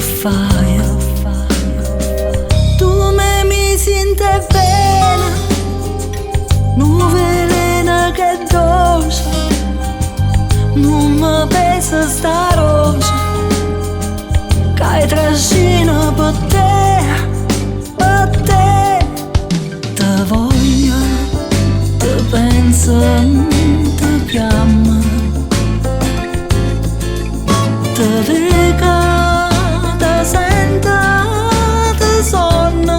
fai? Tu mi senti bene, non velena che dolce, non mi pesa sta rosa, che trascina per te, te voglio, te penso, te chiamo, te vedo, te sento, te sonno,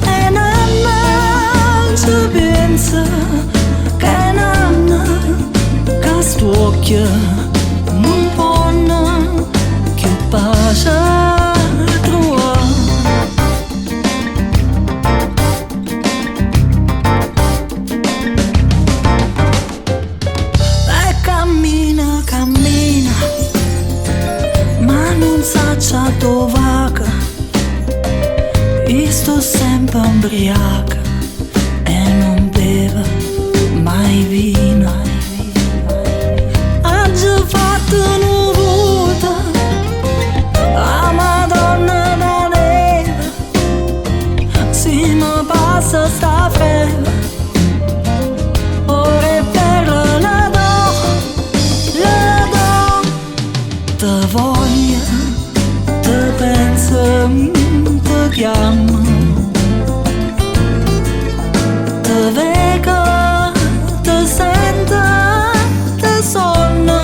e non ci penso, che non, che sto occhio non può più pace tua. E cammina, cammina, ma non sa dove va. Io sto sempre ubriaca e non bevo mai vino. Oggi fatto una volta la Madonna da neve, si mi passa sta freva, ora è per la do, te voglio, te penso, te chiamo, te vedo, te sento, te sonno,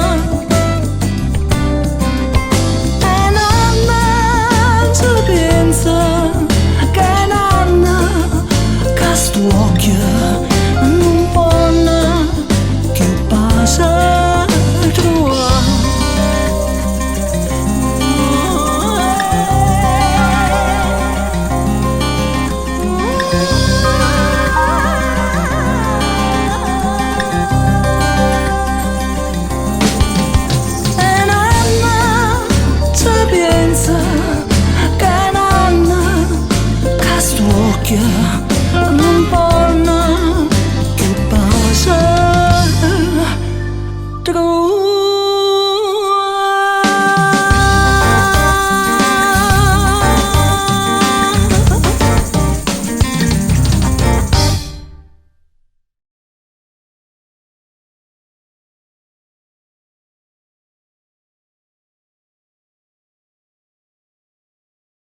e non ci penso, che non, che sto occhio non può più pace tua. E non ci penso, che non, che sto occhio